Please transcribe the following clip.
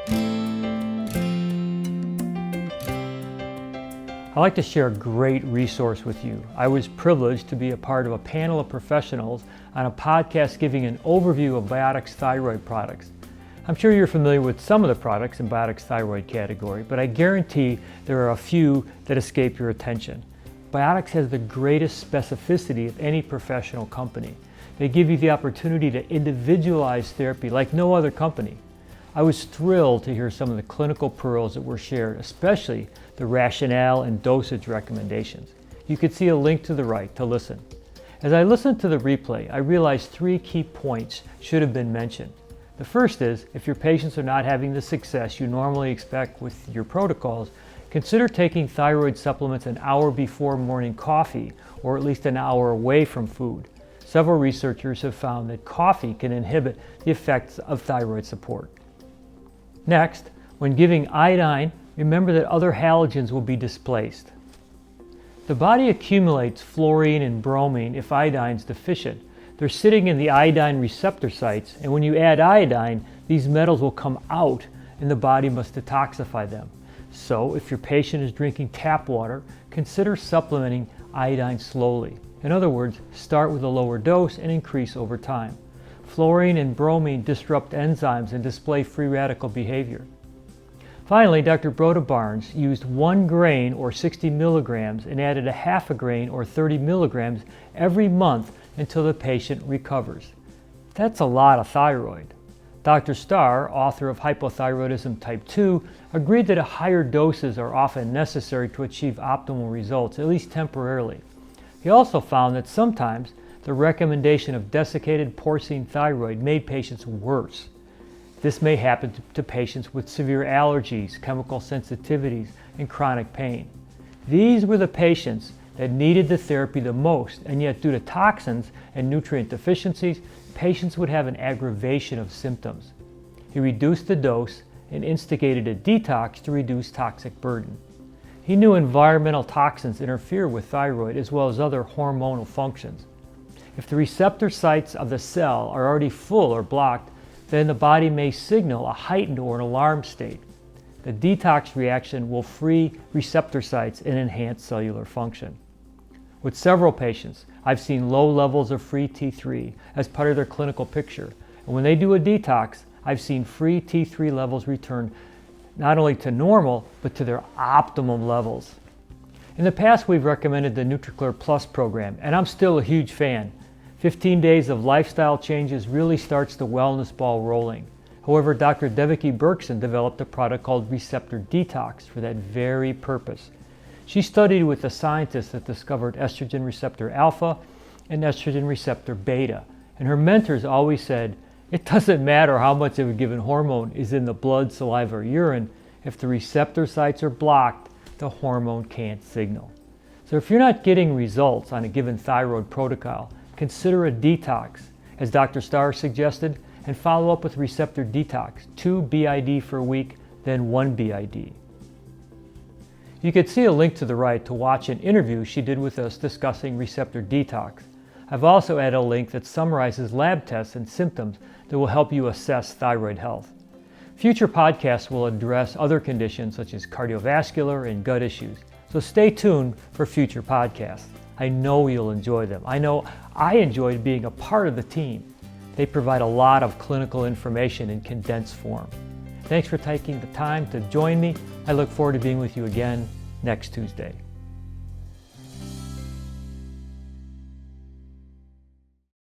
I'd like to share a great resource with you. I was privileged to be a part of a panel of professionals on a podcast giving an overview of Biotics thyroid products. I'm sure you're familiar with some of the products in Biotics thyroid category, but I guarantee there are a few that escape your attention. Biotics has the greatest specificity of any professional company. They give you the opportunity to individualize therapy like no other company. I was thrilled to hear some of the clinical pearls that were shared, especially the rationale and dosage recommendations. You can see a link to the right to listen. As I listened to the replay, I realized 3 key points should have been mentioned. The first is, if your patients are not having the success you normally expect with your protocols, consider taking thyroid supplements an hour before morning coffee, or at least an hour away from food. Several researchers have found that coffee can inhibit the effects of thyroid support. Next, when giving iodine, remember that other halogens will be displaced. The body accumulates fluorine and bromine if iodine is deficient. They're sitting in the iodine receptor sites, and when you add iodine, these metals will come out and the body must detoxify them. So if your patient is drinking tap water, consider supplementing iodine slowly. In other words, start with a lower dose and increase over time. Fluorine and bromine disrupt enzymes and display free radical behavior. Finally, Dr. Broda Barnes used 1 grain or 60 milligrams and added a half a grain or 30 milligrams every month until the patient recovers. That's a lot of thyroid. Dr. Starr, author of Hypothyroidism Type 2, agreed that higher doses are often necessary to achieve optimal results, at least temporarily. He also found that sometimes the recommendation of desiccated porcine thyroid made patients worse. This may happen to patients with severe allergies, chemical sensitivities, and chronic pain. These were the patients that needed the therapy the most, and yet due to toxins and nutrient deficiencies, patients would have an aggravation of symptoms. He reduced the dose and instigated a detox to reduce toxic burden. He knew environmental toxins interfere with thyroid as well as other hormonal functions. If the receptor sites of the cell are already full or blocked, then the body may signal a heightened or an alarm state. The detox reaction will free receptor sites and enhance cellular function. With several patients, I've seen low levels of free T3 as part of their clinical picture. And when they do a detox, I've seen free T3 levels return not only to normal, but to their optimum levels. In the past, we've recommended the NutriClear Plus program, and I'm still a huge fan. 15 days of lifestyle changes really starts the wellness ball rolling. However, Dr. Devaki Berkson developed a product called Receptor Detox for that very purpose. She studied with the scientists that discovered estrogen receptor alpha and estrogen receptor beta, and her mentors always said, it doesn't matter how much of a given hormone is in the blood, saliva, or urine. If the receptor sites are blocked, the hormone can't signal. So if you're not getting results on a given thyroid protocol, consider a detox, as Dr. Starr suggested, and follow up with receptor detox, 2 BID for a week, then 1 BID. You can see a link to the right to watch an interview she did with us discussing receptor detox. I've also added a link that summarizes lab tests and symptoms that will help you assess thyroid health. Future podcasts will address other conditions such as cardiovascular and gut issues, so stay tuned for future podcasts. I know you'll enjoy them. I know I enjoyed being a part of the team. They provide a lot of clinical information in condensed form. Thanks for taking the time to join me. I look forward to being with you again next Tuesday.